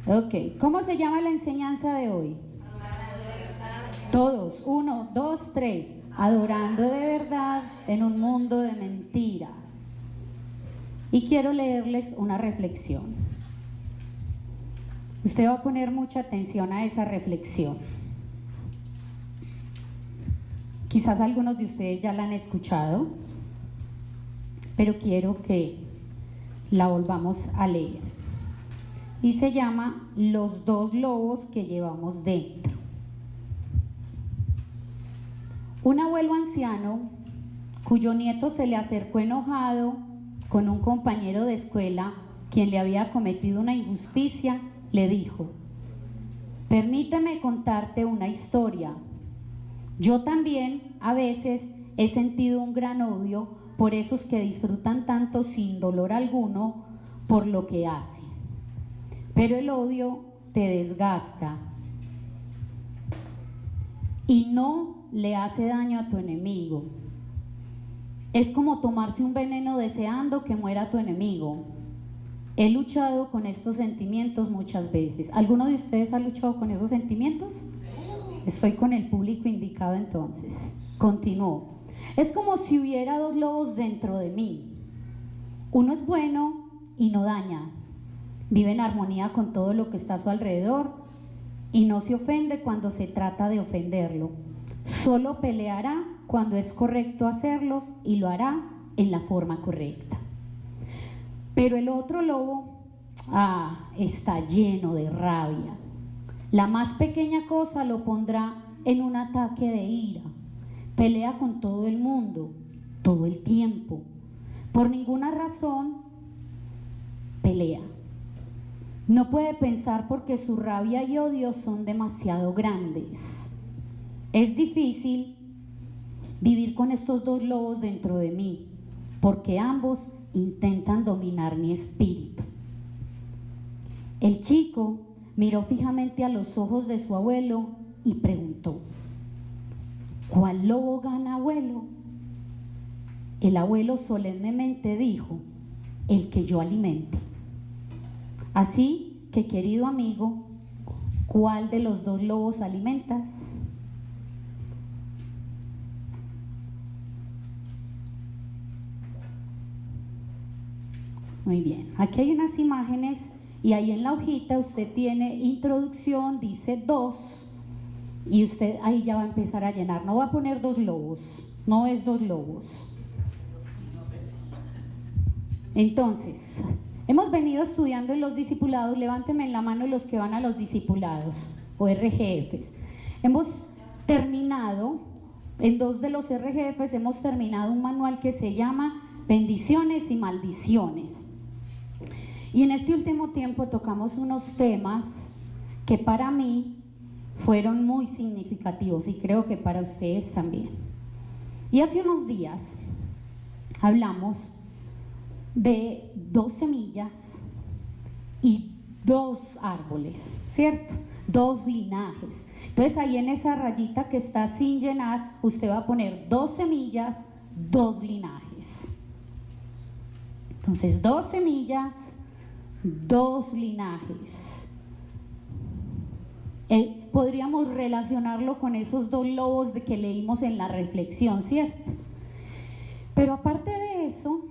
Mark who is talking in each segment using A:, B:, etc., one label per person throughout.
A: Ok, ¿cómo se llama la enseñanza de hoy? Todos, 1, 2, 3. Adorando de verdad en un mundo de mentira. Y quiero leerles una reflexión. Usted va a poner mucha atención a esa reflexión. Quizás algunos de ustedes ya la han escuchado, pero quiero que la volvamos a leer. Y se llama Los dos lobos que llevamos dentro. Un abuelo anciano, cuyo nieto se le acercó enojado con un compañero de escuela, quien le había cometido una injusticia, le dijo: permíteme contarte una historia. Yo también a veces he sentido un gran odio por esos que disfrutan tanto sin dolor alguno por lo que hacen. Pero el odio te desgasta y no le hace daño a tu enemigo. Es como tomarse un veneno deseando que muera tu enemigo. He luchado con estos sentimientos muchas veces. ¿Alguno de ustedes ha luchado con esos sentimientos? Estoy con el público indicado entonces. Continúo. Es como si hubiera dos lobos dentro de mí. Uno es bueno y no daña. Vive en armonía con todo lo que está a su alrededor y no se ofende cuando se trata de ofenderlo. Solo peleará cuando es correcto hacerlo y lo hará en la forma correcta. Pero el otro lobo, está lleno de rabia. La más pequeña cosa lo pondrá en un ataque de ira. Pelea con todo el mundo, todo el tiempo. Por ninguna razón, pelea. No puede pensar porque su rabia y odio son demasiado grandes. Es difícil vivir con estos dos lobos dentro de mí, porque ambos intentan dominar mi espíritu. El chico miró fijamente a los ojos de su abuelo y preguntó: ¿cuál lobo gana, abuelo? El abuelo solemnemente dijo: el que yo alimente. Así que, querido amigo, ¿cuál de los dos lobos alimentas? Muy bien, aquí hay unas imágenes y ahí en la hojita usted tiene introducción, dice 2, y usted ahí ya va a empezar a llenar. No va a poner dos lobos, no es dos lobos. Entonces, hemos venido estudiando en los discipulados. Levánteme en la mano los que van a los discipulados o RGFs. Hemos terminado, en 2 de los RGFs hemos terminado un manual que se llama Bendiciones y Maldiciones. Y en este último tiempo tocamos unos temas que para mí fueron muy significativos y creo que para ustedes también. Y hace unos días hablamos de 2 semillas y 2 árboles, ¿cierto? 2 linajes. Entonces ahí en esa rayita que está sin llenar, usted va a poner 2 semillas, 2 linajes. Entonces 2 semillas, 2 linajes. Podríamos relacionarlo con esos 2 lobos de que leímos en la reflexión, ¿cierto? Pero aparte de eso,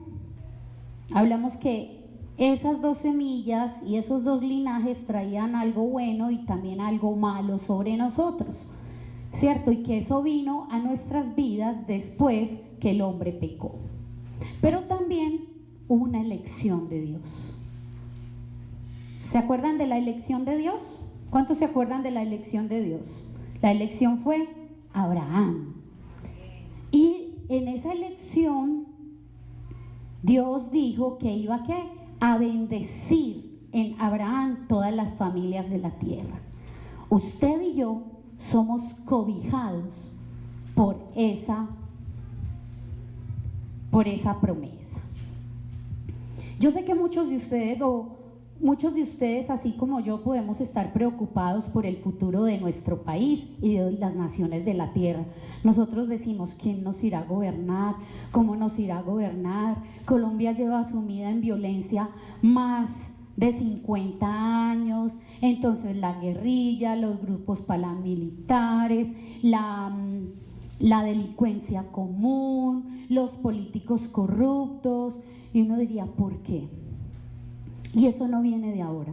A: hablamos que esas 2 semillas y esos 2 linajes traían algo bueno y también algo malo sobre nosotros, ¿cierto? Y que eso vino a nuestras vidas después que el hombre pecó. Pero también hubo una elección de Dios. ¿Se acuerdan de la elección de Dios? ¿Cuántos se acuerdan de la elección de Dios? La elección fue Abraham. Y en esa elección Dios dijo que iba a bendecir en Abraham todas las familias de la tierra. Usted y yo somos cobijados por esa promesa. Yo sé que muchos de ustedes, así como yo, podemos estar preocupados por el futuro de nuestro país y de las naciones de la tierra. Nosotros decimos: ¿quién nos irá a gobernar? ¿Cómo nos irá a gobernar? Colombia lleva sumida en violencia más de 50 años, entonces la guerrilla, los grupos paramilitares, la delincuencia común, los políticos corruptos, y uno diría, ¿por qué? Y eso no viene de ahora.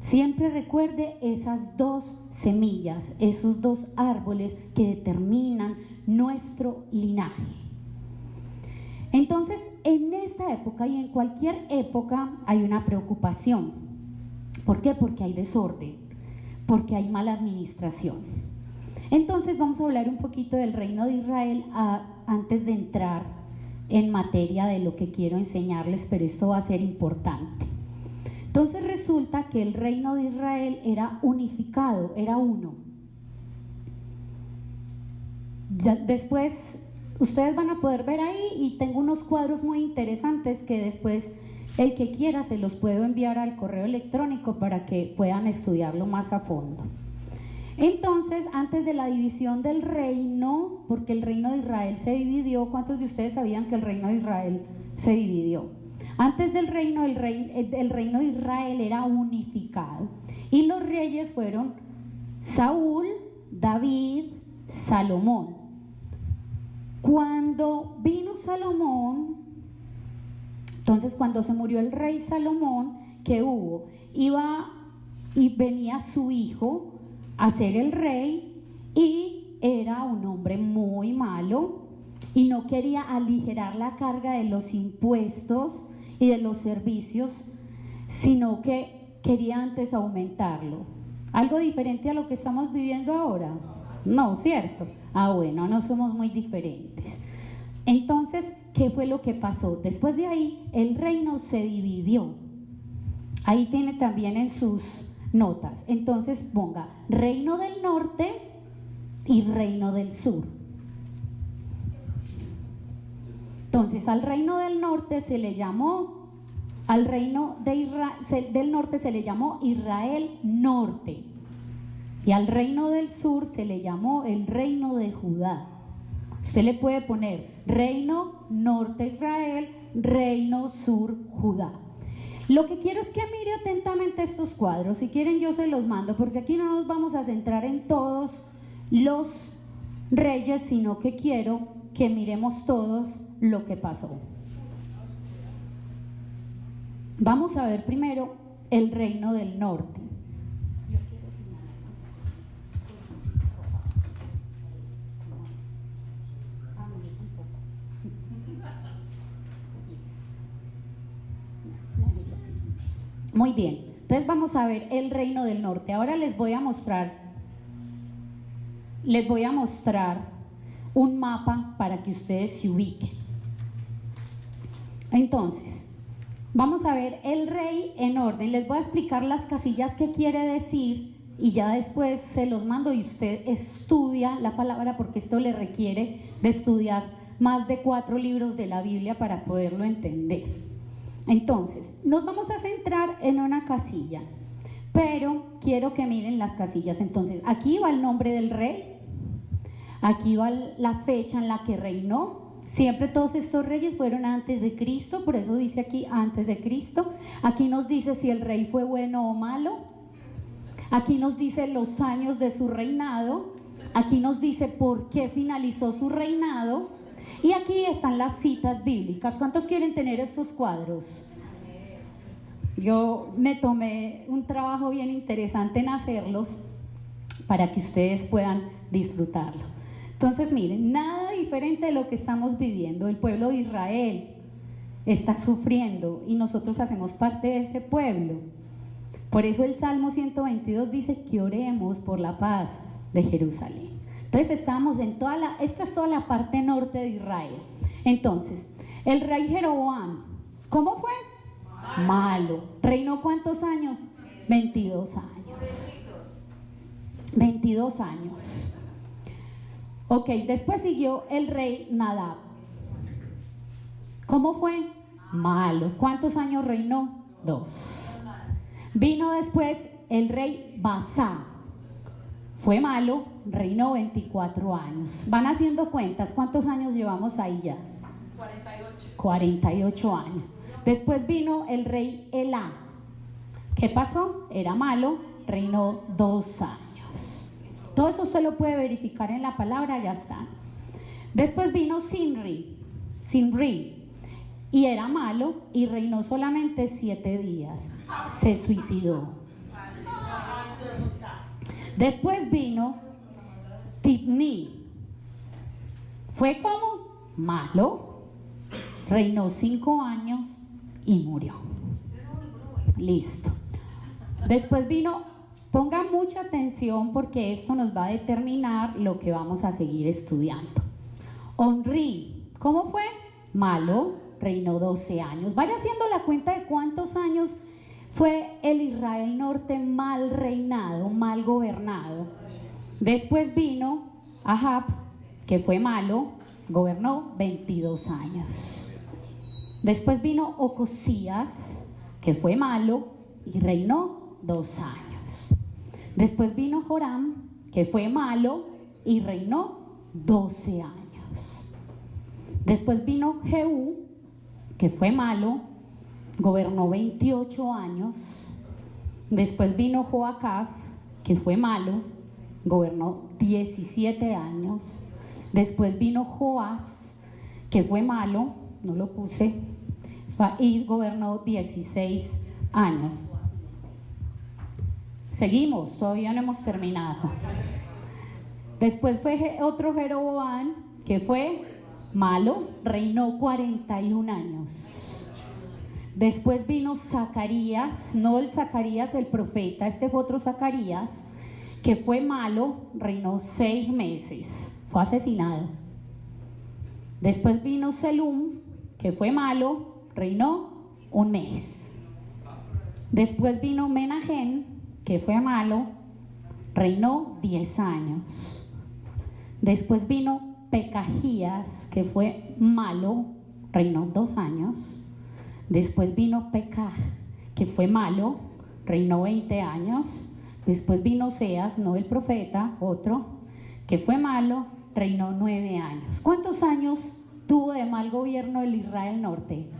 A: Siempre recuerde esas dos semillas, esos dos árboles que determinan nuestro linaje. Entonces, en esta época y en cualquier época hay una preocupación. ¿Por qué? Porque hay desorden, porque hay mala administración. Entonces vamos a hablar un poquito del reino de Israel antes de entrar en materia de lo que quiero enseñarles, pero esto va a ser importante. Entonces resulta que el reino de Israel era unificado, era uno. Ya después ustedes van a poder ver ahí, y tengo unos cuadros muy interesantes que después el que quiera se los puedo enviar al correo electrónico para que puedan estudiarlo más a fondo. Entonces, antes de la división del reino, porque el reino de Israel se dividió, ¿cuántos de ustedes sabían que el reino de Israel se dividió? Antes del reino, el reino de Israel era unificado, y los reyes fueron Saúl, David, Salomón. Cuando vino Salomón, entonces cuando se murió el rey Salomón, ¿qué hubo? Venía su hijo a ser el rey, y era un hombre muy malo y no quería aligerar la carga de los impuestos y de los servicios, sino que quería antes aumentarlo. ¿Algo diferente a lo que estamos viviendo ahora? No, ¿cierto? Bueno, no somos muy diferentes. Entonces, ¿qué fue lo que pasó? Después de ahí, el reino se dividió. Ahí tiene también en sus notas. Entonces ponga reino del norte y reino del sur. Entonces al reino del norte se le llamó, al reino del norte se le llamó Israel Norte, y al reino del sur se le llamó el reino de Judá. Usted le puede poner reino norte Israel, reino sur Judá. Lo que quiero es que mire atentamente estos cuadros. Si quieren yo se los mando, porque aquí no nos vamos a centrar en todos los reyes, sino que quiero que miremos todos lo que pasó. Vamos a ver primero el reino del norte. Muy bien, entonces vamos a ver el reino del norte. Ahora les voy a mostrar un mapa para que ustedes se ubiquen. Entonces, vamos a ver el rey en orden. Les voy a explicar las casillas que quiere decir, y ya después se los mando y usted estudia la palabra, porque esto le requiere de estudiar más de 4 libros de la Biblia para poderlo entender. Entonces, nos vamos a centrar en una casilla, pero quiero que miren las casillas. Entonces, aquí va el nombre del rey, aquí va la fecha en la que reinó. Siempre todos estos reyes fueron antes de Cristo, por eso dice aquí antes de Cristo. Aquí nos dice si el rey fue bueno o malo. Aquí nos dice los años de su reinado. Aquí nos dice por qué finalizó su reinado. Y aquí están las citas bíblicas. ¿Cuántos quieren tener estos cuadros? Yo me tomé un trabajo bien interesante en hacerlos para que ustedes puedan disfrutarlo. Entonces miren, nada diferente de lo que estamos viviendo. El pueblo de Israel está sufriendo y nosotros hacemos parte de ese pueblo. Por eso el Salmo 122 dice que oremos por la paz de Jerusalén. Entonces estamos en esta es toda la parte norte de Israel. Entonces, el rey Jeroboam, ¿cómo fue? Malo. ¿Reinó cuántos años? 22 años. 22 años. Ok, después siguió el rey Nadab. ¿Cómo fue? Malo. ¿Cuántos años reinó? 2. Vino después el rey Basá. Fue malo, reinó 24 años. Van haciendo cuentas, ¿cuántos años llevamos ahí ya? 48 años. Después vino el rey Elá. ¿Qué pasó? Era malo, reinó 2 años. Todo eso usted lo puede verificar en la palabra, ya está. Después vino Zimri, y era malo y reinó solamente 7 días. Se suicidó. Después vino Tibni. Fue como malo, reinó 5 años y murió. Listo. Después vino, ponga mucha atención porque esto nos va a determinar lo que vamos a seguir estudiando. Omri, ¿cómo fue? Malo, reinó 12 años. Vaya haciendo la cuenta de cuántos años fue el Israel norte mal reinado, mal gobernado. Después vino Ahab, que fue malo, gobernó 22 años. Después vino Ocosías, que fue malo y reinó 2 años. Después vino Joram, que fue malo y reinó 12 años. Después vino Jehú, que fue malo, gobernó 28 años. Después vino Joacás, que fue malo, gobernó 17 años. Después vino Joás, que fue malo, no lo puse, y gobernó 16 años. Seguimos, todavía no hemos terminado. Después fue otro Jeroboam, que fue malo, reinó 41 años. Después vino Zacarías, no el Zacarías el profeta, este fue otro Zacarías, que fue malo, reinó 6 meses, fue asesinado. Después vino Selum, que fue malo, reinó 1 mes. Después vino Menahem, que fue malo, reinó 10 años. Después vino Pecajías, que fue malo, reinó 2 años. Después vino Pecah, que fue malo, reinó 20 años. Después vino Oseas, no el profeta, otro, que fue malo, reinó 9 años. ¿Cuántos años tuvo de mal gobierno el Israel norte?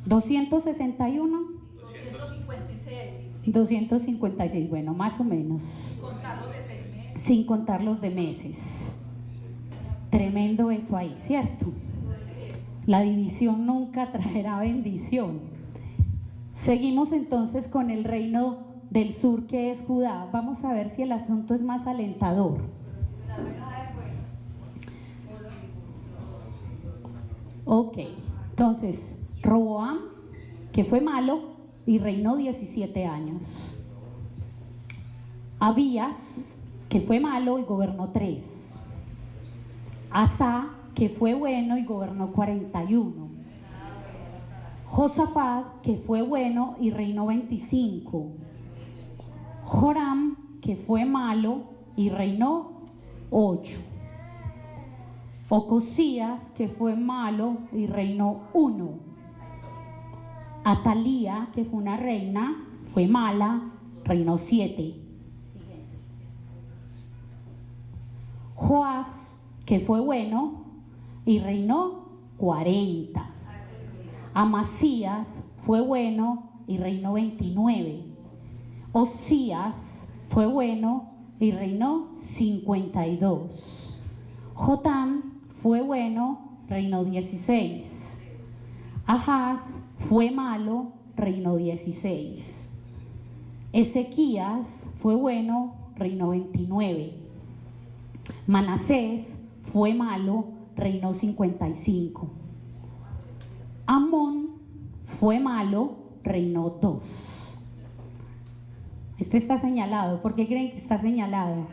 A: 261. 256, bueno, más o menos. Sin contar los de meses. Tremendo eso ahí, ¿cierto? La división nunca traerá bendición. Seguimos entonces con el reino del sur, que es Judá. Vamos a ver si el asunto es más alentador. Ok, entonces Roboam, que fue malo y reinó 17 años. Abías, que fue malo y gobernó 3. Asa, que fue bueno y gobernó 41. Josafat, que fue bueno y reinó 25. Joram, que fue malo y reinó 8. Ocosías, que fue malo y reinó 1. Atalía, que fue una reina, fue mala, reinó 7. Joás, que fue bueno y reinó 40. Amasías fue bueno y reinó 29. Osías fue bueno y reinó 52. Jotam fue bueno, reinó 16. Ahaz fue malo, reinó 16. Ezequías fue bueno, reinó 29. Manasés fue malo, reinó 55. Amón fue malo, reinó 2. Este está señalado. ¿Por qué creen que está señalado?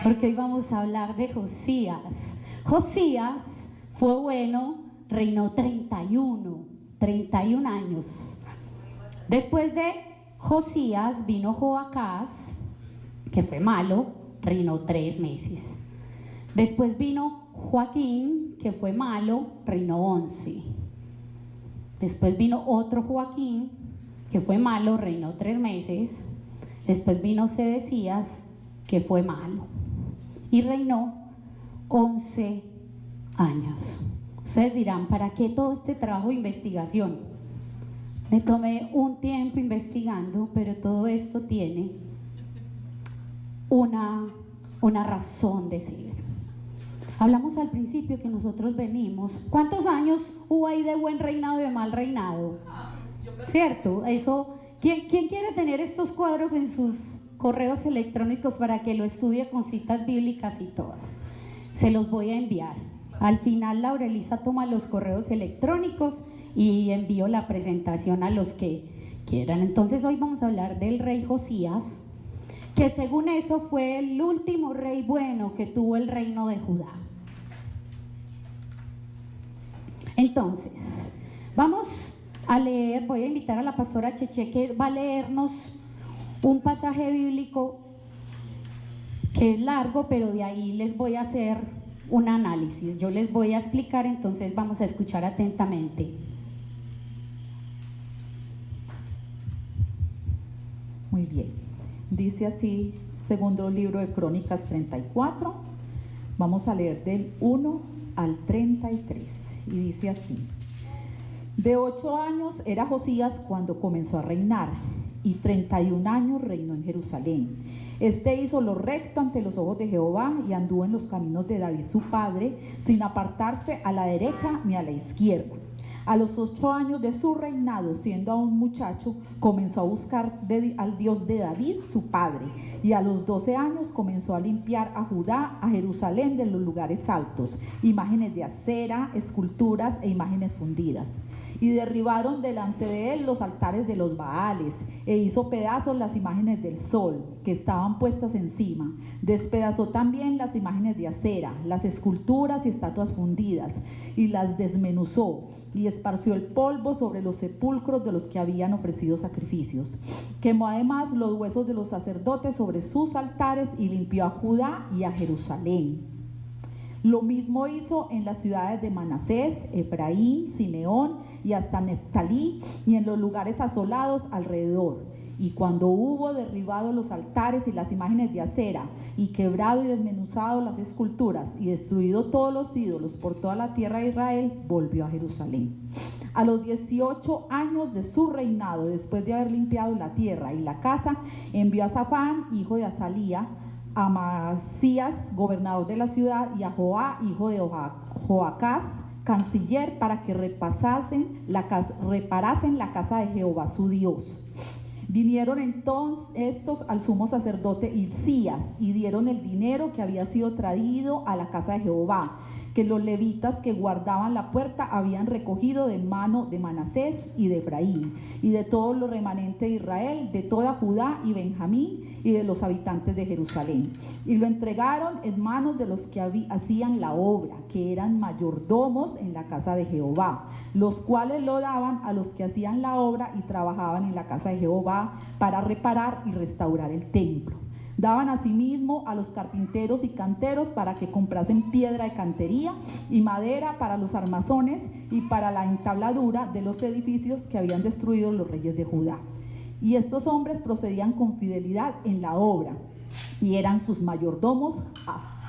A: Porque hoy vamos a hablar de Josías. Josías fue bueno, reinó 31 años. Después de Josías vino Joacás, que fue malo, reinó 3 meses. Después vino Joaquín, que fue malo, reinó 11. Después vino otro Joaquín, que fue malo, reinó 3 meses. Después vino Sedecías, que fue malo, y reinó 11 años. Ustedes dirán, ¿para qué todo este trabajo de investigación? Me tomé un tiempo investigando, pero todo esto tiene una razón de ser. Hablamos al principio que nosotros venimos. ¿Cuántos años hubo ahí de buen reinado y de mal reinado? ¿Cierto? Eso, ¿quién quiere tener estos cuadros en sus correos electrónicos para que lo estudie con citas bíblicas y todo? Se los voy a enviar. Al final Laurelisa toma los correos electrónicos y envío la presentación a los que quieran. Entonces hoy vamos a hablar del rey Josías, que según eso fue el último rey bueno que tuvo el reino de Judá. Entonces, vamos a leer, voy a invitar a la pastora Cheche que va a leernos un pasaje bíblico que es largo, pero de ahí les voy a hacer un análisis. Yo les voy a explicar, entonces vamos a escuchar atentamente.
B: Muy bien. Dice así, segundo libro de Crónicas 34. Vamos a leer del 1 al 33. Y dice así: de 8 años era Josías cuando comenzó a reinar, y 31 años reinó en Jerusalén. Este hizo lo recto ante los ojos de Jehová y anduvo en los caminos de David su padre, sin apartarse a la derecha ni a la izquierda. A los 8 años de su reinado, siendo aún muchacho, comenzó a buscar al Dios de David su padre, y a los 12 años comenzó a limpiar a Judá, a Jerusalén, de los lugares altos, imágenes de acera, esculturas e imágenes fundidas. Y derribaron delante de él los altares de los Baales, e hizo pedazos las imágenes del sol, que estaban puestas encima. Despedazó también las imágenes de acera, las esculturas y estatuas fundidas, y las desmenuzó, y esparció el polvo sobre los sepulcros de los que habían ofrecido sacrificios. Quemó además los huesos de los sacerdotes sobre sus altares, y limpió a Judá y a Jerusalén. Lo mismo hizo en las ciudades de Manasés, Efraín, Simeón y hasta Neftalí, y en los lugares asolados alrededor. Y cuando hubo derribado los altares y las imágenes de acera, y quebrado y desmenuzado las esculturas, y destruido todos los ídolos por toda la tierra de Israel, volvió a Jerusalén. A los 18 años de su reinado, después de haber limpiado la tierra y la casa, envió a Safán, hijo de Azalía, a Masías, gobernador de la ciudad, y a Joá, hijo de Joacás, canciller, para que reparasen la casa de Jehová su Dios. Vinieron entonces estos al sumo sacerdote Hilcías, y dieron el dinero que había sido traído a la casa de Jehová, que los levitas que guardaban la puerta habían recogido de mano de Manasés y de Efraín, y de todo lo remanente de Israel, de toda Judá y Benjamín, y de los habitantes de Jerusalén. Y lo entregaron en manos de los que hacían la obra, que eran mayordomos en la casa de Jehová, los cuales lo daban a los que hacían la obra y trabajaban en la casa de Jehová para reparar y restaurar el templo. Daban asimismo a los carpinteros y canteros para que comprasen piedra de cantería y madera para los armazones y para la entabladura de los edificios que habían destruido los reyes de Judá. Y estos hombres procedían con fidelidad en la obra, y eran sus mayordomos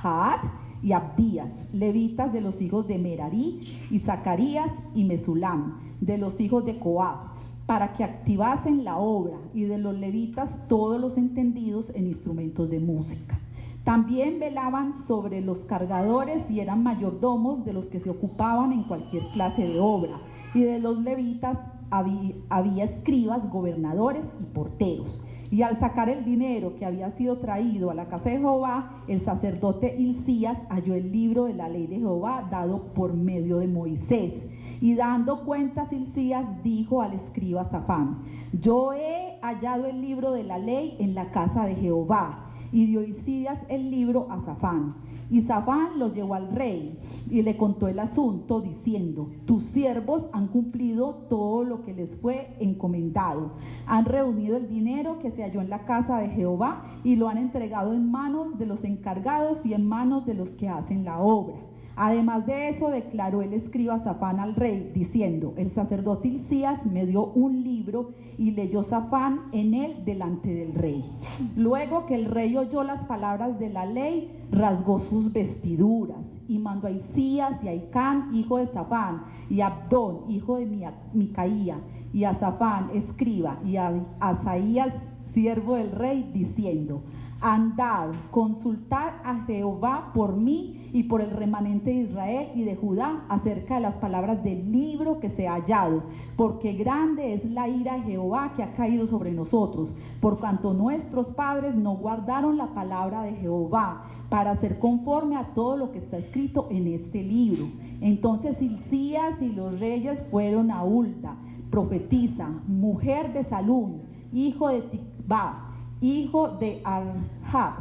B: Jaat y Abdías, levitas de los hijos de Merarí, y Zacarías y Mesulam, de los hijos de Coab, para que activasen la obra, y de los levitas todos los entendidos en instrumentos de música. También velaban sobre los cargadores y eran mayordomos de los que se ocupaban en cualquier clase de obra, y de los levitas había escribas, gobernadores y porteros. Y al sacar el dinero que había sido traído a la casa de Jehová, el sacerdote Hilcías halló el libro de la ley de Jehová dado por medio de Moisés. Y dando cuentas Hilcías dijo al escriba Safán: yo he hallado el libro de la ley en la casa de Jehová. Y dio Hilcías el libro a Safán. Y Safán lo llevó al rey y le contó el asunto, diciendo: tus siervos han cumplido todo lo que les fue encomendado. Han reunido el dinero que se halló en la casa de Jehová y lo han entregado en manos de los encargados y en manos de los que hacen la obra. Además de eso, declaró el escriba Safán al rey, diciendo: el sacerdote Hilcías me dio un libro, y leyó Safán en él delante del rey. Luego que el rey oyó las palabras de la ley, rasgó sus vestiduras, y mandó a Hilcías y a Icán, hijo de Safán, y a Abdón, hijo de Micaía, y a Safán, escriba, y a Asaías, siervo del rey, diciendo: andad, consultad a Jehová por mí y por el remanente de Israel y de Judá acerca de las palabras del libro que se ha hallado, porque grande es la ira de Jehová que ha caído sobre nosotros, por cuanto nuestros padres no guardaron la palabra de Jehová, para hacer conforme a todo lo que está escrito en este libro. Entonces Hilcías y los reyes fueron a Hulda, profetisa, mujer de Salún, hijo de Tikvah, hijo de Arjab,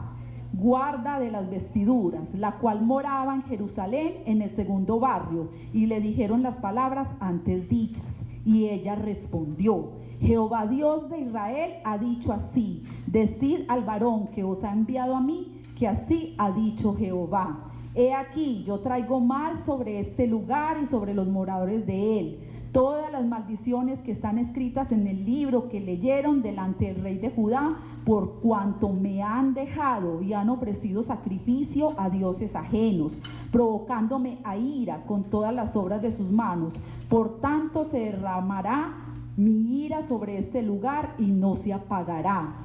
B: guarda de las vestiduras, la cual moraba en Jerusalén en el segundo barrio, y le dijeron las palabras antes dichas. Y ella respondió: Jehová Dios de Israel ha dicho así: decid al varón que os ha enviado a mí, que así ha dicho Jehová: he aquí, yo traigo mal sobre este lugar y sobre los moradores de él todas las maldiciones que están escritas en el libro que leyeron delante del rey de Judá, por cuanto me han dejado y han ofrecido sacrificio a dioses ajenos, provocándome a ira con todas las obras de sus manos. Por tanto se derramará mi ira sobre este lugar y no se apagará.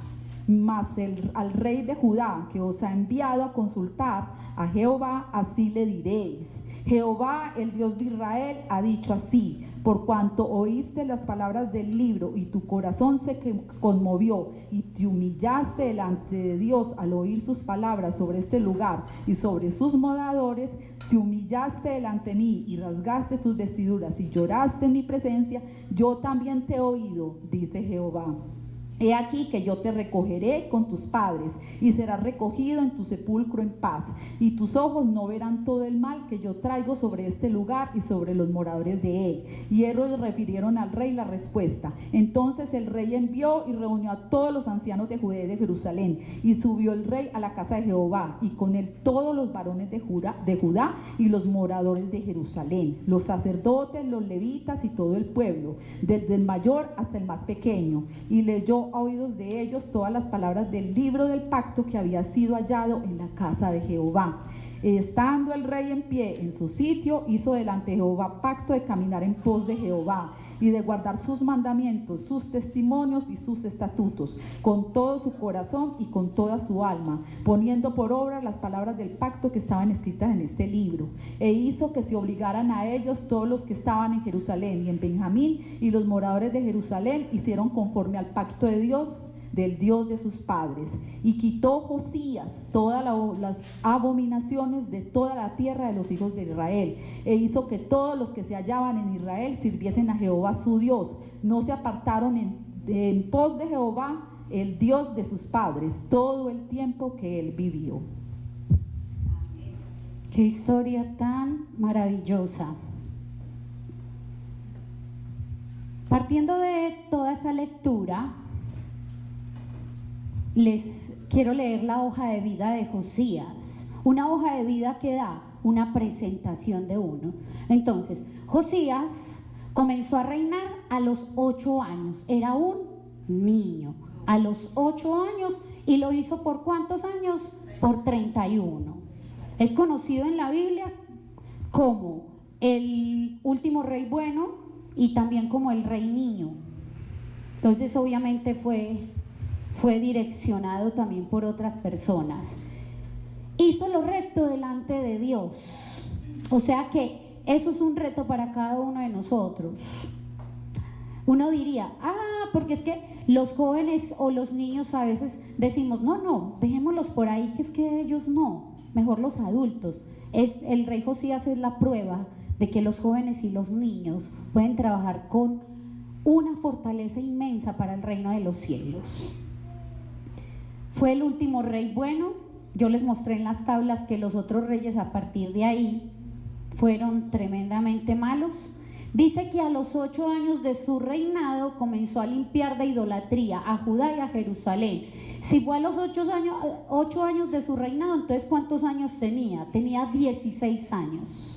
B: Mas al rey de Judá, que os ha enviado a consultar a Jehová, así le diréis: Jehová, el Dios de Israel, ha dicho así: por cuanto oíste las palabras del libro y tu corazón se conmovió y te humillaste delante de Dios al oír sus palabras sobre este lugar y sobre sus moradores, te humillaste delante de mí y rasgaste tus vestiduras y lloraste en mi presencia, yo también te he oído, dice Jehová. He aquí que yo te recogeré con tus padres y serás recogido en tu sepulcro en paz, y tus ojos no verán todo el mal que yo traigo sobre este lugar y sobre los moradores de él. Y ellos le refirieron al rey la respuesta. Entonces el rey envió y reunió a todos los ancianos de Judea y de Jerusalén, y subió el rey a la casa de Jehová, y con él todos los varones de Judá y los moradores de Jerusalén, los sacerdotes, los levitas y todo el pueblo, desde el mayor hasta el más pequeño, y leyó a oídos de ellos todas las palabras del libro del pacto que había sido hallado en la casa de Jehová. Estando el rey en pie en su sitio, hizo delante de Jehová pacto de caminar en pos de Jehová y de guardar sus mandamientos, sus testimonios y sus estatutos, con todo su corazón y con toda su alma, poniendo por obra las palabras del pacto que estaban escritas en este libro. E hizo que se obligaran a ellos todos los que estaban en Jerusalén y en Benjamín, y los moradores de Jerusalén hicieron conforme al pacto de Dios, del Dios de sus padres, y quitó Josías todas las abominaciones de toda la tierra de los hijos de Israel, e hizo que todos los que se hallaban en Israel sirviesen a Jehová su Dios, no se apartaron en pos de Jehová, el Dios de sus padres, todo el tiempo que él vivió.
A: Qué historia tan maravillosa. Partiendo de toda esa lectura, les quiero leer la hoja de vida de Josías, una hoja de vida que da una presentación de uno. Entonces, Josías comenzó a reinar a los 8 años, era un niño, a los 8 años, y lo hizo ¿por cuántos años? Por 31. Es conocido en la Biblia como el último rey bueno y también como el rey niño. Entonces, obviamente fue direccionado también por otras personas. Hizo lo recto delante de Dios. O sea que eso es un reto para cada uno de nosotros. Uno diría, porque es que los jóvenes o los niños a veces decimos, no, dejémoslos por ahí, que es que ellos no, mejor los adultos. El rey Josías es la prueba de que los jóvenes y los niños pueden trabajar con una fortaleza inmensa para el reino de los cielos. Fue el último rey bueno. Yo les mostré en las tablas que los otros reyes a partir de ahí fueron tremendamente malos. Dice que a los 8 años de su reinado comenzó a limpiar de idolatría a Judá y a Jerusalén. Si fue a los 8 años de su reinado, entonces ¿cuántos años tenía? Tenía 16 años.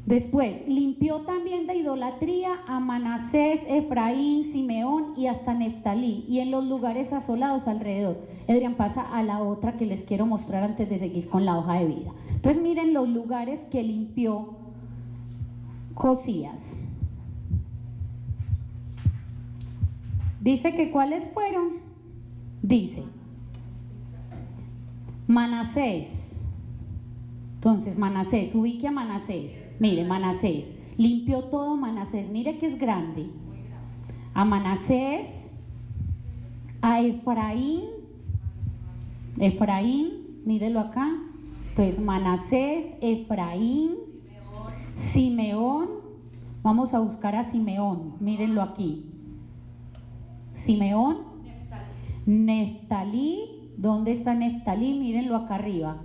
A: Después, limpió también de idolatría a Manasés, Efraín, Simeón y hasta Neftalí, y en los lugares asolados alrededor. Adrián, pasa a la otra que les quiero mostrar antes de seguir con la hoja de vida. Entonces miren los lugares que limpió Josías. Dice que ¿cuáles fueron? Dice Manasés. Entonces Manasés, ubique a Manasés. Mire, Manasés limpió todo Manasés, mire que es grande. A Manasés, a Efraín, mírelo acá. Entonces Manasés, Efraín, Simeón, vamos a buscar a Simeón, mírenlo aquí. Simeón, Neftalí, ¿dónde está Neftalí? Mírenlo acá arriba.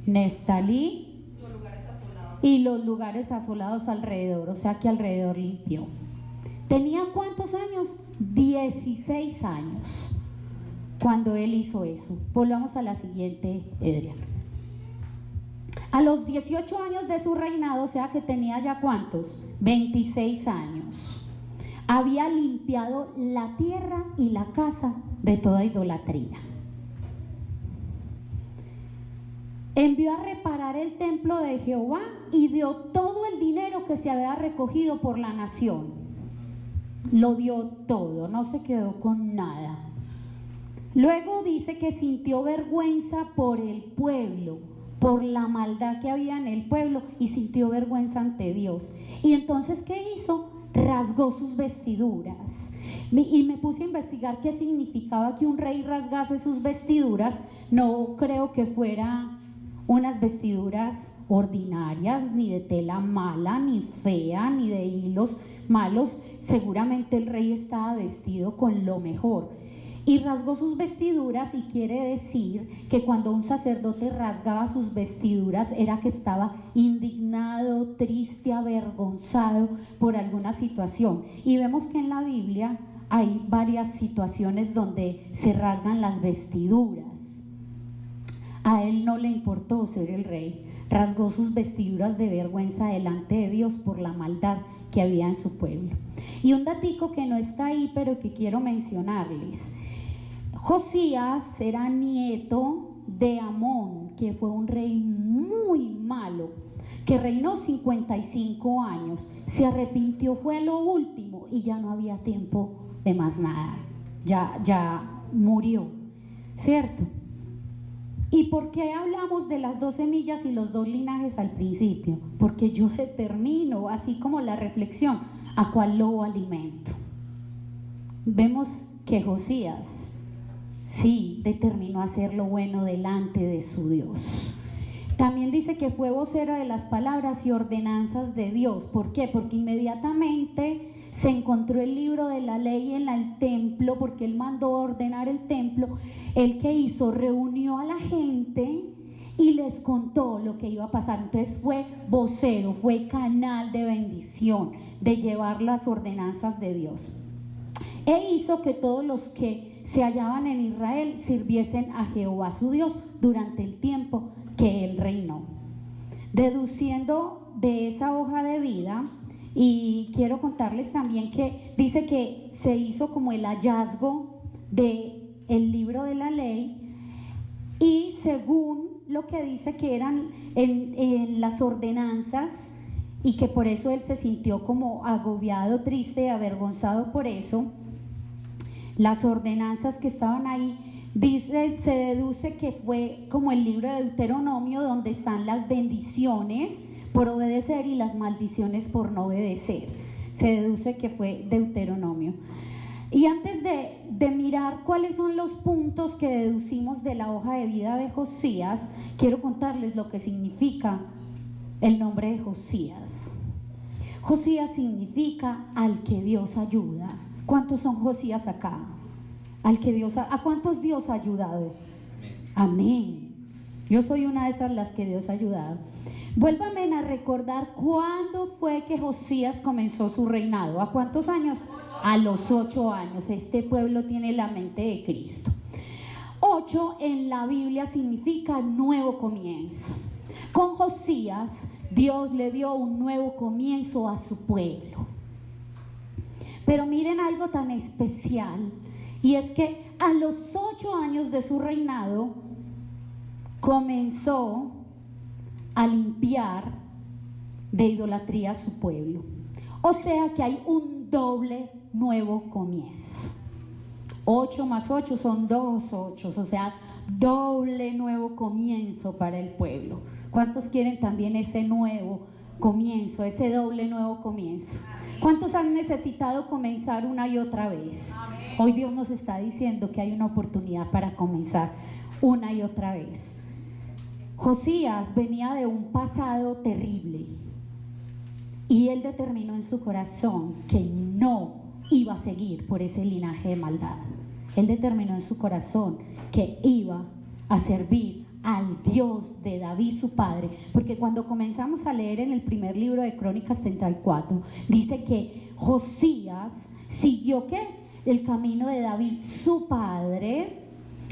A: Neftalí y los lugares asolados alrededor, o sea que alrededor limpió. ¿Tenía cuántos años? 16 años cuando él hizo eso. Volvamos a la siguiente, Edrián. A los 18 años de su reinado, o sea que tenía ya ¿cuántos? 26 años. Había limpiado la tierra y la casa de toda idolatría. Envió a reparar el templo de Jehová y dio todo el dinero que se había recogido por la nación. Lo dio todo, no se quedó con nada. Luego dice que sintió vergüenza por el pueblo, por la maldad que había en el pueblo, y sintió vergüenza ante Dios. Y entonces, ¿qué hizo? Rasgó sus vestiduras. Y me puse a investigar qué significaba que un rey rasgase sus vestiduras. No creo que fuera unas vestiduras ordinarias, ni de tela mala, ni fea, ni de hilos malos. Seguramente el rey estaba vestido con lo mejor. Y rasgó sus vestiduras, y quiere decir que cuando un sacerdote rasgaba sus vestiduras era que estaba indignado, triste, avergonzado por alguna situación. Y vemos que en la Biblia hay varias situaciones donde se rasgan las vestiduras. A él no le importó ser el rey, rasgó sus vestiduras de vergüenza delante de Dios por la maldad que había en su pueblo. Y un datico que no está ahí, pero que quiero mencionarles. Josías era nieto de Amón, que fue un rey muy malo, que reinó 55 años, se arrepintió, fue a lo último y ya no había tiempo de más nada, ya murió, ¿cierto? ¿Y por qué hablamos de las 2 semillas y los 2 linajes al principio? Porque yo determino, así como la reflexión, a cuál lobo alimento. Vemos que Josías sí determinó hacer lo bueno delante de su Dios. También dice que fue vocero de las palabras y ordenanzas de Dios. ¿Por qué? Porque inmediatamente se encontró el libro de la ley en el templo, porque él mandó ordenar el templo. ¿El que hizo? Reunió a la gente y les contó lo que iba a pasar. Entonces fue vocero, fue canal de bendición, de llevar las ordenanzas de Dios. E hizo que todos los que se hallaban en Israel sirviesen a Jehová su Dios durante el tiempo que él reinó. Deduciendo de esa hoja de vida, y quiero contarles también que dice que se hizo como el hallazgo de el libro de la ley, y según lo que dice que eran en las ordenanzas, y que por eso él se sintió como agobiado, triste, avergonzado por eso. Las ordenanzas que estaban ahí, dice, se deduce que fue como el libro de Deuteronomio, donde están las bendiciones por obedecer y las maldiciones por no obedecer. Se deduce que fue Deuteronomio. Y antes de mirar cuáles son los puntos que deducimos de la hoja de vida de Josías, quiero contarles lo que significa el nombre de Josías. Josías significa al que Dios ayuda. ¿Cuántos son Josías acá? Al que Dios, ¿a cuántos Dios ha ayudado? Amén. Yo soy una de esas las que Dios ha ayudado. Vuélvame a recordar cuándo fue que Josías comenzó su reinado. ¿A cuántos años? A los 8 años. Este pueblo tiene la mente de Cristo. 8 en la Biblia significa nuevo comienzo. Con Josías, Dios le dio un nuevo comienzo a su pueblo. Pero miren algo tan especial, y es que a los 8 años de su reinado comenzó a limpiar de idolatría a su pueblo. O sea que hay un doble nuevo comienzo. 8 más 8 son 2 8, o sea, doble nuevo comienzo para el pueblo. ¿Cuántos quieren también ese nuevo comienzo, ese doble nuevo comienzo? ¿Cuántos han necesitado comenzar una y otra vez? Hoy Dios nos está diciendo que hay una oportunidad para comenzar una y otra vez. Josías venía de un pasado terrible y él determinó en su corazón que no iba a seguir por ese linaje de maldad. Él determinó en su corazón que iba a servir al Dios de David su padre, porque cuando comenzamos a leer en el primer libro de Crónicas 34, dice que Josías siguió ¿qué? El camino de David su padre,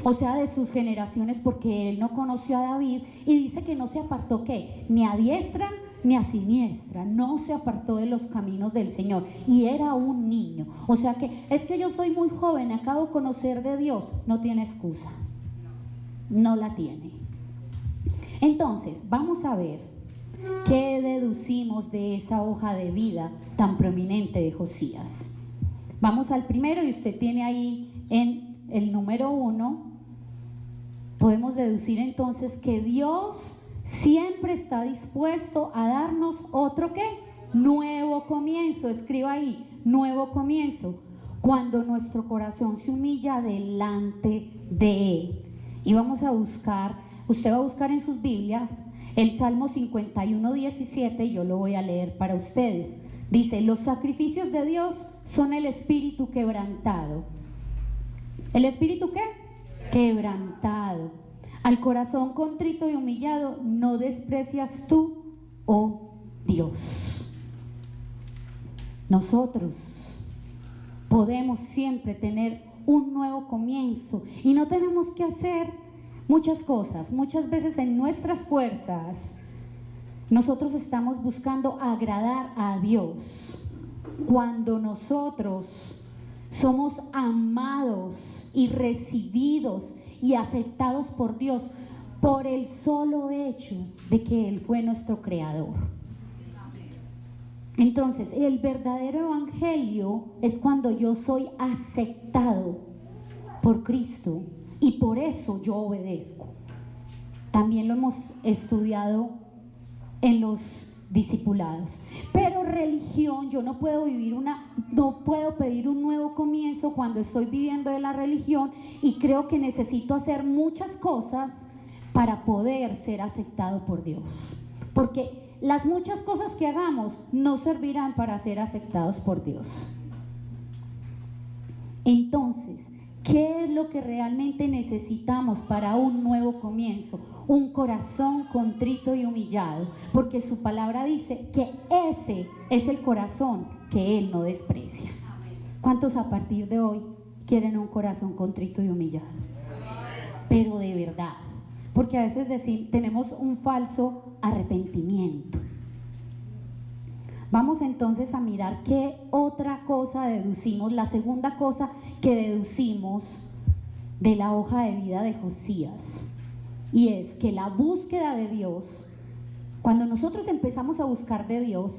A: o sea, de sus generaciones, porque él no conoció a David, y dice que no se apartó ¿qué? Ni a diestra ni a siniestra, no se apartó de los caminos del Señor, y era un niño. O sea que es que yo soy muy joven, acabo de conocer de Dios, no tiene excusa, no la tiene. Entonces vamos a ver qué deducimos de esa hoja de vida tan prominente de Josías. Vamos al primero, y usted tiene ahí en el número 1. Podemos deducir entonces que Dios siempre está dispuesto a darnos otro ¿qué? Nuevo comienzo. Escriba ahí, nuevo comienzo, cuando nuestro corazón se humilla delante de Él. Y vamos a buscar, usted va a buscar en sus Biblias el Salmo 51:17, y yo lo voy a leer para ustedes. Dice: los sacrificios de Dios son el espíritu quebrantado. ¿El espíritu qué? Quebrantado. Al corazón contrito y humillado no desprecias tú, oh Dios. Nosotros podemos siempre tener un nuevo comienzo y no tenemos que hacer muchas cosas. Muchas veces en nuestras fuerzas nosotros estamos buscando agradar a Dios, cuando nosotros somos amados y recibidos y aceptados por Dios por el solo hecho de que Él fue nuestro creador. Entonces, el verdadero evangelio es cuando yo soy aceptado por Cristo y por eso yo obedezco. También lo hemos estudiado en los discipulados. Pero religión, yo no puedo pedir un nuevo comienzo cuando estoy viviendo de la religión y creo que necesito hacer muchas cosas para poder ser aceptado por Dios, porque las muchas cosas que hagamos no servirán para ser aceptados por Dios. Entonces, ¿qué es lo que realmente necesitamos para un nuevo comienzo? Un corazón contrito y humillado, porque su palabra dice que ese es el corazón que Él no desprecia. ¿Cuántos a partir de hoy quieren un corazón contrito y humillado? Pero de verdad, porque a veces tenemos un falso arrepentimiento. Vamos entonces a mirar qué otra cosa deducimos, la segunda cosa que deducimos de la hoja de vida de Josías. Y es que la búsqueda de Dios, cuando nosotros empezamos a buscar de Dios,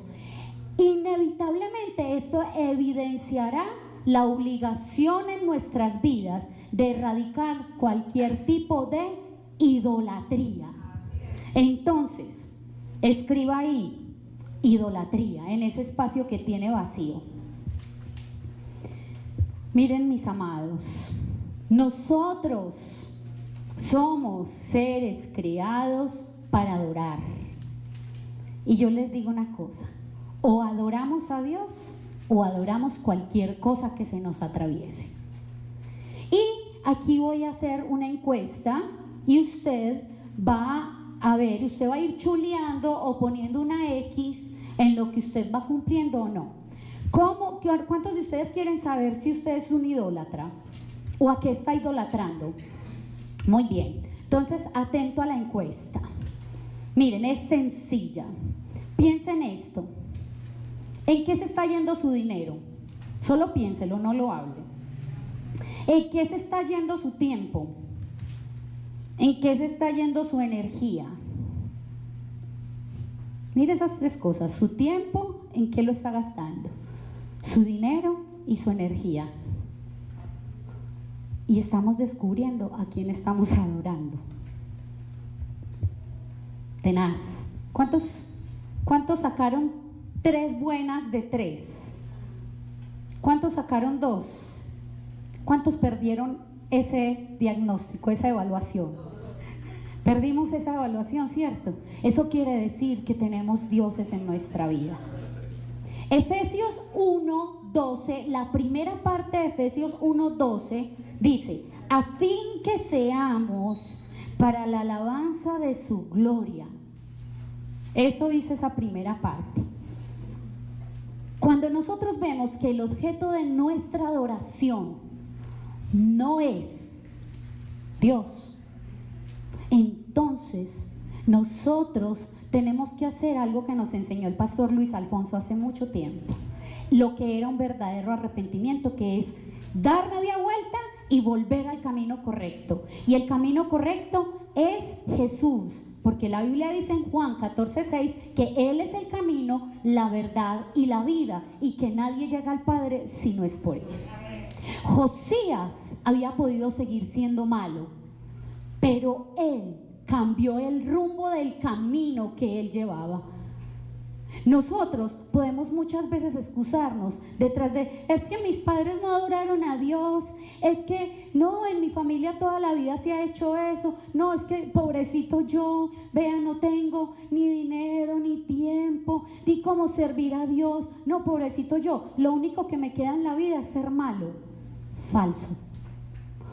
A: inevitablemente esto evidenciará la obligación en nuestras vidas de erradicar cualquier tipo de idolatría. Entonces, escriba ahí, idolatría, en ese espacio que tiene vacío. Miren, mis amados, nosotros somos seres creados para adorar. Y yo les digo una cosa: o adoramos a Dios o adoramos cualquier cosa que se nos atraviese. Y aquí voy a hacer una encuesta y usted va a ver, usted va a ir chuleando o poniendo una X en lo que usted va cumpliendo o no. ¿Cuántos de ustedes quieren saber si usted es un idólatra o a qué está idolatrando? Muy bien, entonces atento a la encuesta. Miren, es sencilla. Piensen esto: ¿en qué se está yendo su dinero? Solo piénselo, no lo hable. ¿En qué se está yendo su tiempo? ¿En qué se está yendo su energía? Mire esas tres cosas: su tiempo, en qué lo está gastando, su dinero y su energía. Y estamos descubriendo a quién estamos adorando. Tenaz. ¿Cuántos sacaron 3 buenas de 3? ¿Cuántos sacaron 2? ¿Cuántos perdieron ese diagnóstico, esa evaluación? Perdimos esa evaluación, ¿cierto? Eso quiere decir que tenemos dioses en nuestra vida. Efesios 1:12, la primera parte de Efesios 1:12 dice: a fin que seamos para la alabanza de su gloria. Eso dice esa primera parte. Cuando nosotros vemos que el objeto de nuestra adoración no es Dios, entonces nosotros tenemos que hacer algo que nos enseñó el pastor Luis Alfonso hace mucho tiempo, lo que era un verdadero arrepentimiento, que es dar media vuelta y volver al camino correcto. Y el camino correcto es Jesús, porque la Biblia dice en Juan 14:6 que Él es el camino, la verdad y la vida, y que nadie llega al Padre si no es por Él. Josías había podido seguir siendo malo, pero él cambió el rumbo del camino que él llevaba. Nosotros podemos muchas veces excusarnos detrás de: es que mis padres no adoraron a Dios, es que no, en mi familia toda la vida se ha hecho eso, no, es que pobrecito yo, vea, no tengo ni dinero, ni tiempo, ni cómo servir a Dios, no, pobrecito yo, lo único que me queda en la vida es ser malo. Falso.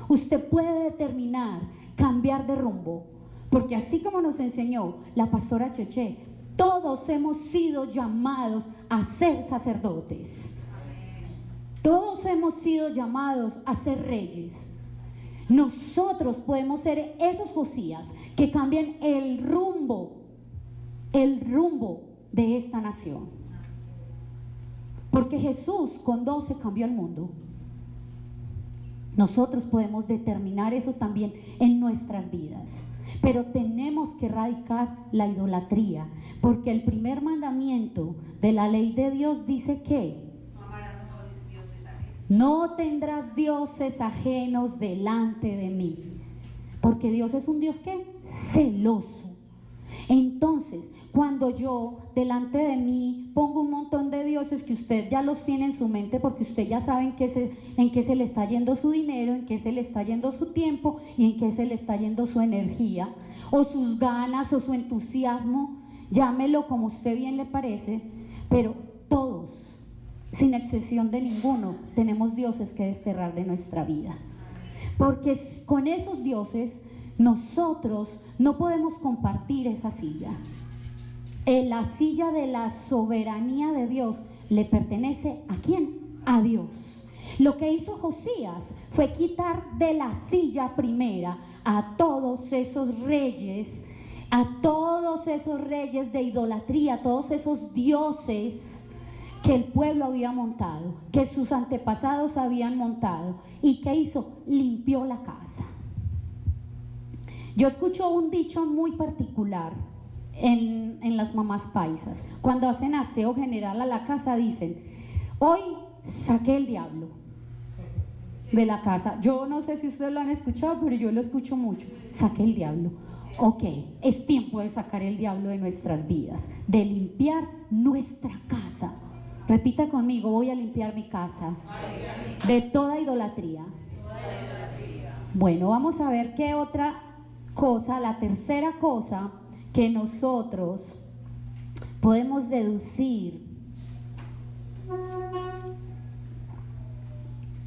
A: Usted puede determinar cambiar de rumbo, porque así como nos enseñó la pastora Cheche, todos hemos sido llamados a ser sacerdotes. Todos hemos sido llamados a ser reyes. Nosotros podemos ser esos Josías que cambian el rumbo de esta nación. Porque Jesús con 12 cambió el mundo. Nosotros podemos determinar eso también en nuestras vidas. Pero tenemos que erradicar la idolatría, porque el primer mandamiento de la ley de Dios dice que no tendrás dioses ajenos delante de mí, porque Dios es un Dios ¿qué? Celoso. Entonces, cuando yo delante de mí pongo un montón de dioses que usted ya los tiene en su mente, porque usted ya sabe en qué se le está yendo su dinero, en qué se le está yendo su tiempo y en qué se le está yendo su energía, o sus ganas o su entusiasmo, llámelo como usted bien le parece, pero todos, sin excepción de ninguno, tenemos dioses que desterrar de nuestra vida, porque con esos dioses nosotros no podemos compartir esa silla. La silla de la soberanía de Dios le pertenece ¿a quién? A Dios. Lo que hizo Josías fue quitar de la silla primera a todos esos reyes, de idolatría, a todos esos dioses que el pueblo había montado, que sus antepasados habían montado. ¿Y qué hizo? Limpió la casa. Yo escucho un dicho muy particular en las mamás paisas. Cuando hacen aseo general a la casa dicen: hoy saqué el diablo de la casa. Yo no sé si ustedes lo han escuchado, pero yo lo escucho mucho. Saqué el diablo. Ok, es tiempo de sacar el diablo de nuestras vidas, de limpiar nuestra casa. Repita conmigo: voy a limpiar mi casa de toda idolatría. Bueno, vamos a ver qué otra cosa, la tercera cosa que nosotros podemos deducir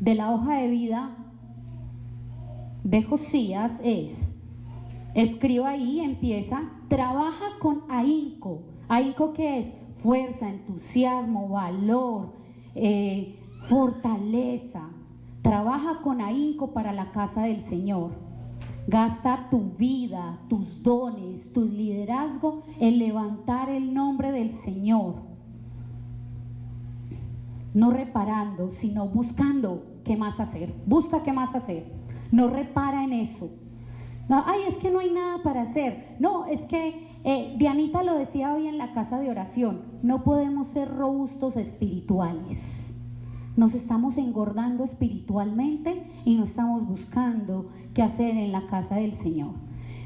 A: de la hoja de vida de Josías es: escriba ahí, empieza, trabaja con ahínco. ¿Ahínco qué es? Fuerza, entusiasmo, valor, fortaleza. Trabaja con ahínco para la casa del Señor. Gasta tu vida, tus dones, tu liderazgo en levantar el nombre del Señor. No reparando, sino buscando qué más hacer. Busca qué más hacer. No repara en eso. No, ay, es que no hay nada para hacer. No, es que Dianita lo decía hoy en la casa de oración, no podemos ser robustos espirituales. Nos estamos engordando espiritualmente y no estamos buscando qué hacer en la casa del Señor.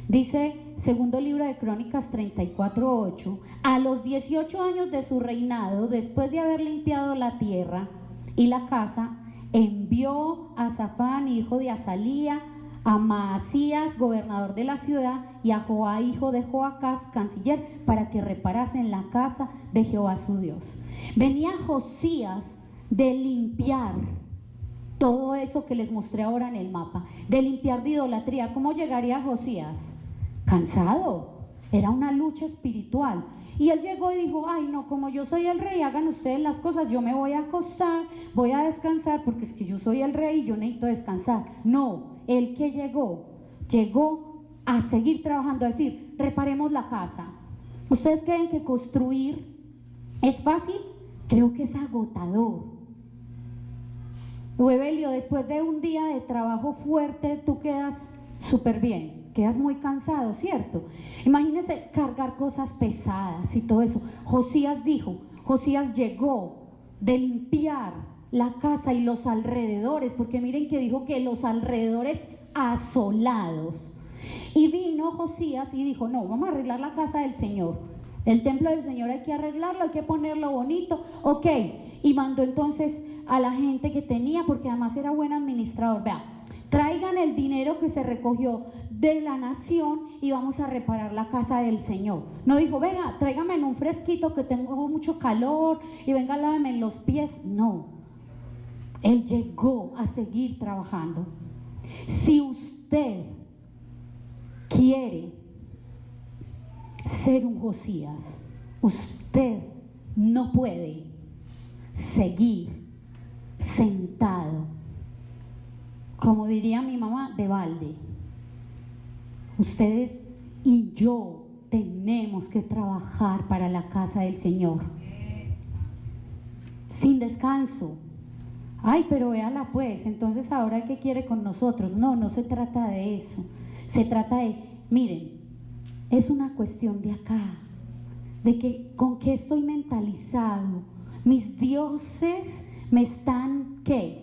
A: Dice, segundo libro de Crónicas 34:8, a los 18 años de su reinado, después de haber limpiado la tierra y la casa, envió a Safán, hijo de Azalía, a Maasías, gobernador de la ciudad, y a Joá, hijo de Joacás, canciller, para que reparasen la casa de Jehová su Dios. Venía Josías de limpiar todo eso que les mostré ahora en el mapa, de limpiar de idolatría. ¿Cómo llegaría Josías? Cansado. Era una lucha espiritual. Y él llegó y dijo, ay no, como yo soy el rey, hagan ustedes las cosas, yo me voy a acostar, voy a descansar, porque es que yo soy el rey y yo necesito descansar. No, él que llegó a seguir trabajando, a decir, reparemos la casa. ¿Ustedes creen que construir es fácil? Creo que es agotador. Evelio, después de un día de trabajo fuerte, tú quedas súper bien, quedas muy cansado, ¿cierto? Imagínense cargar cosas pesadas y todo eso. Josías llegó de limpiar la casa y los alrededores, porque miren que dijo que los alrededores asolados. Y vino Josías y dijo, no, vamos a arreglar la casa del Señor. El templo del Señor hay que arreglarlo, hay que ponerlo bonito, ok. Y mandó entonces a la gente que tenía, porque además era buen administrador, vean, traigan el dinero que se recogió de la nación y vamos a reparar la casa del Señor. No dijo, venga, tráigame en un fresquito que tengo mucho calor y venga, lávame en los pies. No, él llegó a seguir trabajando. Si usted quiere ser un Josías, usted no puede seguir sentado, como diría mi mamá, de balde. Ustedes y yo tenemos que trabajar para la casa del Señor sin descanso. Ay, pero véala pues, entonces ahora ¿qué quiere con nosotros? No, no se trata de eso. Se trata de, miren, es una cuestión de acá, de que con qué estoy mentalizado. Mis dioses me están, ¿qué?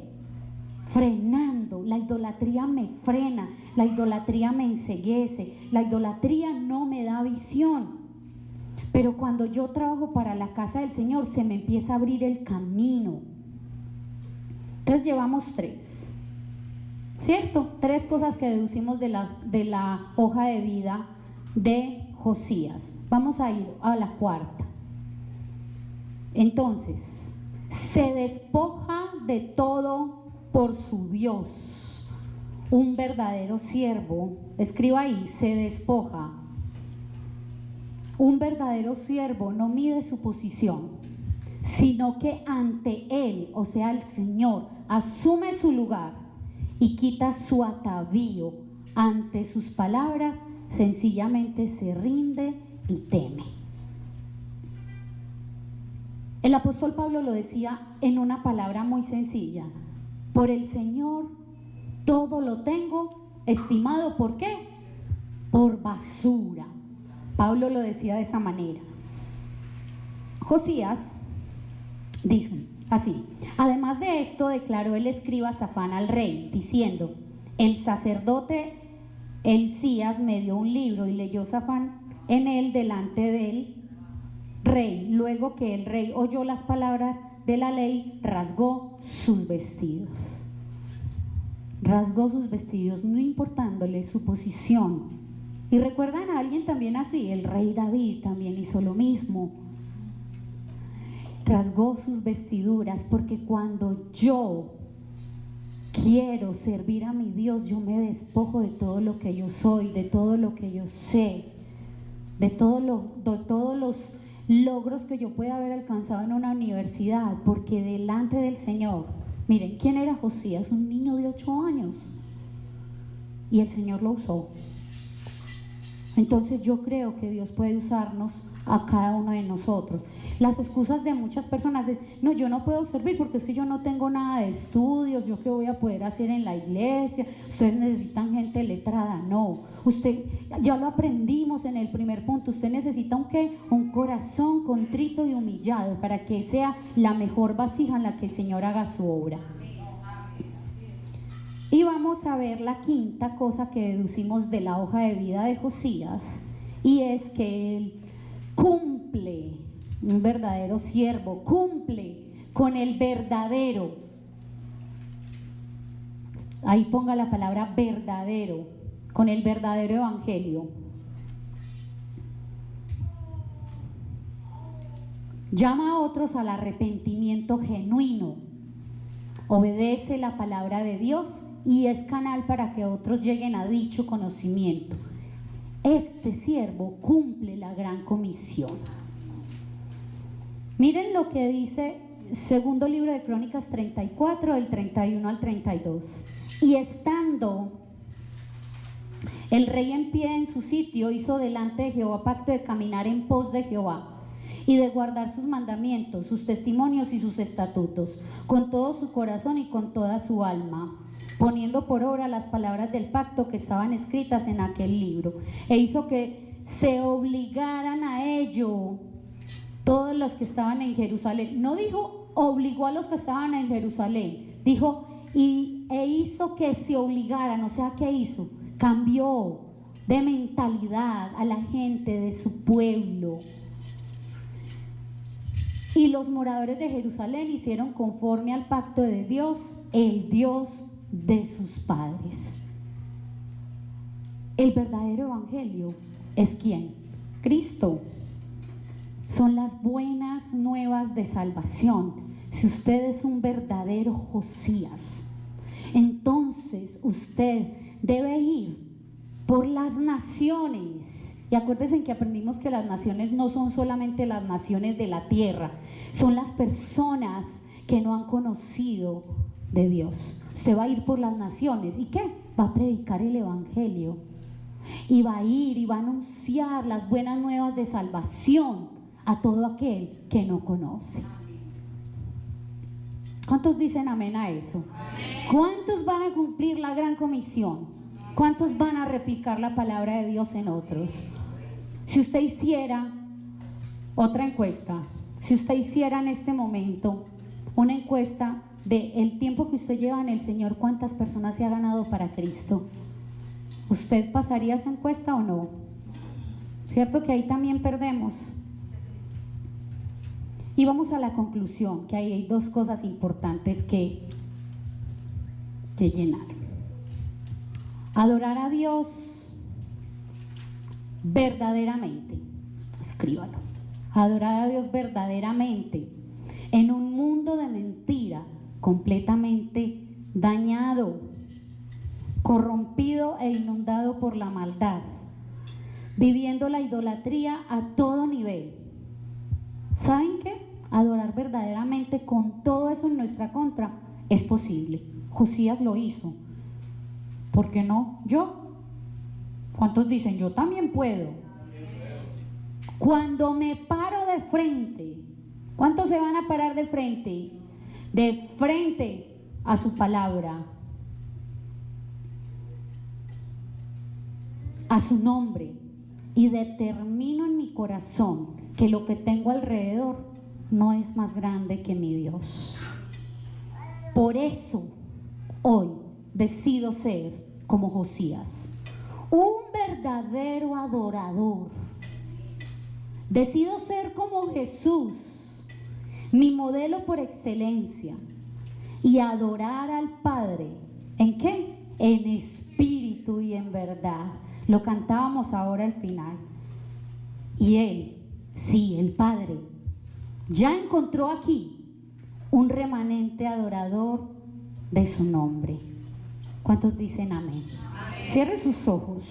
A: Frenando. La idolatría me frena, la idolatría me enceguece, la idolatría no me da visión. Pero cuando yo trabajo para la casa del Señor, se me empieza a abrir el camino. Entonces llevamos 3, ¿cierto? 3 cosas que deducimos de la hoja de vida de Josías. Vamos a ir a la 4ª. Entonces, se despoja de todo por su Dios. Un verdadero siervo, escriba ahí, se despoja. Un verdadero siervo no mide su posición, sino que ante él, o sea, el Señor, asume su lugar y quita su atavío. Ante sus palabras, sencillamente se rinde y teme. El apóstol Pablo lo decía en una palabra muy sencilla: por el Señor todo lo tengo estimado, ¿por qué? Por basura. Pablo lo decía de esa manera. Josías dice así: además de esto, declaró el escriba Safán al rey, diciendo: el sacerdote Hilcías me dio un libro, y leyó Safán en él delante del rey. Luego que el rey oyó las palabras de la ley, rasgó sus vestidos. Rasgó sus vestidos, no importándole su posición. Y recuerdan a alguien también así, el rey David también hizo lo mismo. Rasgó sus vestiduras, porque cuando yo quiero servir a mi Dios, yo me despojo de todo lo que yo soy, de todo lo que yo sé, de todos los logros que yo pueda haber alcanzado en una universidad, porque delante del Señor, miren, ¿quién era Josías? Un niño de 8 años, y el Señor lo usó. Entonces yo creo que Dios puede usarnos a cada uno de nosotros. Las excusas de muchas personas es, no, yo no puedo servir porque es que yo no tengo nada de estudios, yo qué voy a poder hacer en la iglesia, ustedes necesitan gente letrada. No, usted, ya lo aprendimos en el primer punto, usted necesita un ¿qué? Un corazón contrito y humillado para que sea la mejor vasija en la que el Señor haga su obra. Y vamos a ver la quinta cosa que deducimos de la hoja de vida de Josías, y es que él cumple, un verdadero siervo, cumple con el verdadero, ahí ponga la palabra verdadero, con el verdadero evangelio. Llama a otros al arrepentimiento genuino, obedece la palabra de Dios y es canal para que otros lleguen a dicho conocimiento. Este siervo cumple la gran comisión. Miren lo que dice segundo libro de Crónicas 34, del 31 al 32. Y estando el rey en pie en su sitio, hizo delante de Jehová pacto de caminar en pos de Jehová y de guardar sus mandamientos, sus testimonios y sus estatutos, con todo su corazón y con toda su alma, poniendo por obra las palabras del pacto que estaban escritas en aquel libro, e hizo que se obligaran a ello todos los que estaban en Jerusalén. No dijo obligó a los que estaban en Jerusalén, dijo e hizo que se obligaran. O sea, ¿qué hizo? Cambió de mentalidad a la gente de su pueblo. Y los moradores de Jerusalén hicieron conforme al pacto de Dios, el Dios de sus padres. El verdadero evangelio es ¿quién? Cristo. Son las buenas nuevas de salvación. Si usted es un verdadero Josías, entonces usted debe ir por las naciones. Y acuérdense que aprendimos que las naciones no son solamente las naciones de la tierra, son las personas que no han conocido de Dios. Usted va a ir por las naciones. ¿Y qué? Va a predicar el evangelio. Y va a ir y va a anunciar las buenas nuevas de salvación a todo aquel que no conoce. ¿Cuántos dicen amén a eso? Amén. ¿Cuántos van a cumplir la gran comisión? ¿Cuántos van a replicar la palabra de Dios en otros? Si usted hiciera otra encuesta, si usted hiciera en este momento una encuesta de el tiempo que usted lleva en el Señor, ¿cuántas personas se ha ganado para Cristo? ¿Usted pasaría esa encuesta o no? ¿Cierto que ahí también perdemos? Y vamos a la conclusión, que ahí hay dos cosas importantes que llenar. Adorar a Dios verdaderamente, escríbalo. Adorar a Dios verdaderamente en un mundo de mentira, completamente dañado, corrompido e inundado por la maldad, viviendo la idolatría a todo nivel. ¿Saben qué? Adorar verdaderamente con todo eso en nuestra contra es posible. Josías lo hizo. ¿Por qué no yo? ¿Cuántos dicen yo también puedo? Cuando me paro de frente, ¿cuántos se van a parar de frente? De frente a su palabra, a su nombre, y determino en mi corazón que lo que tengo alrededor no es más grande que mi Dios. Por eso hoy decido ser como Josías, un verdadero adorador. Decido ser como Jesús, mi modelo por excelencia, y adorar al Padre. ¿En qué? En espíritu y en verdad. Lo cantábamos ahora al final. Y Él, sí, el Padre, ya encontró aquí un remanente adorador de su nombre. ¿Cuántos dicen amén? Amén. Cierre sus ojos.